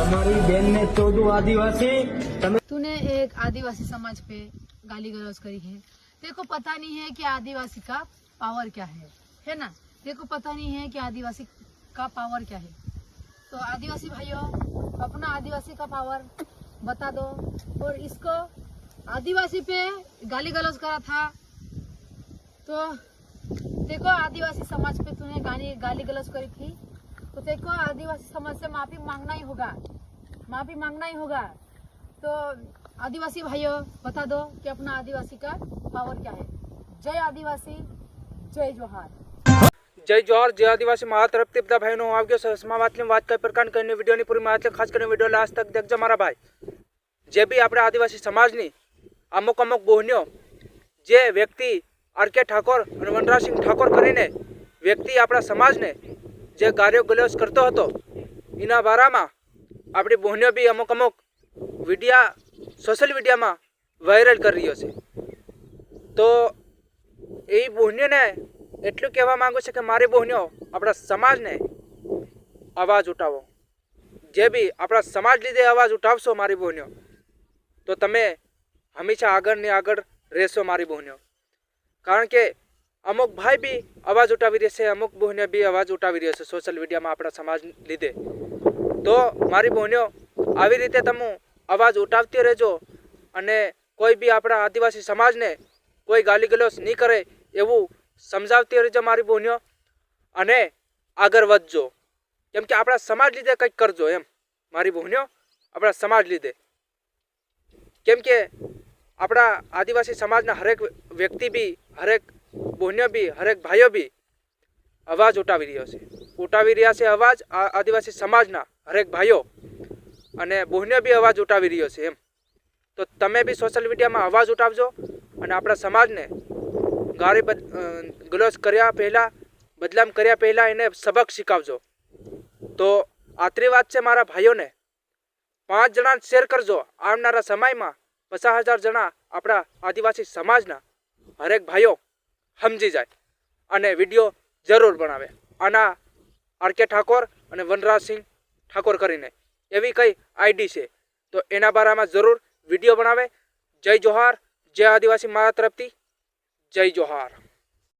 हमारी बहन ने 14 आदिवासी तूने एक आदिवासी समाज पे गाली गलौज करी है। तेरे को पता नहीं है कि आदिवासी का पावर क्या है ना। तेरे को पता नहीं है कि आदिवासी का पावर क्या है। तो आदिवासी भाइयों, अपना आदिवासी का पावर बता दो। और इसको आदिवासी पे गाली गलौज करा था तो देखो, आदिवासी समाज पे तूने गाली गलौज करी थी तो देखो, आदिवासी समाज से माफी मांगना ही होगा। तो आदिवासी भाइयों, बता दो कि अपना आदिवासी का पावर क्या है। जय आदिवासी, जय जोहार। जय जोहार, जय आदिवासी मारा तरफથી બધા ભાઈનો આવ્યો છે સસમા વાતની વાત કઈ પ્રકાર કરીને વિડિયોની પૂરી માહિતી ખાસ કરીને વિડિયો લાસ્ટ તક દેખજો મારા ભાઈ। જે બી આપણે આદિવાસી સમાજની અમુક બહેનો જે વ્યક્તિ આર.કે. ઠાકોર અને વનરાજસિંહ ઠાકોર કરીને વ્યક્તિ આપણા સમાજને જે ગાળો ગલોચ કરતો હતો એના બારામાં આપણી બહેનો બી અમુક વિડિયા સોશિયલ મીડિયામાં વાયરલ કરી રહ્યો છે। તો એ બહેનોને એટલું કહેવા માંગુ છું કે મારી બહેનો આપણા સમાજને અવાજ ઉઠાવો। જે બી આપણા સમાજ લીધે અવાજ ઉઠાવશો મારી બહેનો તો તમે હંમેશા આગળને આગળ રહેશો મારી બહેનો। કારણ કે અમુક ભાઈ બી અવાજ ઉઠાવી રહેશે, અમુક બહેનો બી અવાજ ઉઠાવી રહ્યા છે સોશિયલ મીડિયામાં આપણા સમાજ લીધે। તો મારી બહેનો આવી રીતે તમે અવાજ ઉઠાવતી રહેજો અને કોઈ બી આપણા આદિવાસી સમાજને કોઈ ગાલી ગલોચ નહીં કરે એવું સમજાવતી રહેજો મારી બહેનો અને આગળ વધજો। કેમ કે આપણા સમાજ લીધે કંઈક કરજો એમ મારી બહેનો, આપણા સમાજ લીધે। કેમ કે આપણા આદિવાસી સમાજના હરેક વ્યક્તિ બી, હરેક બહેનો બી, હરેક ભાઈઓ બી અવાજ ઉઠાવી રહ્યા છે અવાજ આદિવાસી સમાજના હરેક ભાઈઓ અને બહેનો બી અવાજ ઉઠાવી રહ્યો છે એમ। તો તમે બી સોશિયલ મીડિયામાં અવાજ ઉઠાવજો અને આપણા સમાજને ગાળી ગલોચ કર્યા પહેલાં, બદનામ કર્યા પહેલાં એને સબક શીખવજો। તો આટલી વાત છે મારા ભાઈઓને, 5 જણાને શેર કરજો। આવનારા સમયમાં 50,000 જણા આપણા આદિવાસી સમાજના હરેક ભાઈઓ સમજી જાય અને વિડીયો જરૂર બનાવે આના આર.કે. ઠાકોર અને વનરાજસિંહ ઠાકોર કરીને એવી કઈ આઈડી છે તો એના બારામાં જરૂર વિડીયો બનાવે। જય જોહાર, જય આદિવાસી મારા તરફથી, જય જોહાર।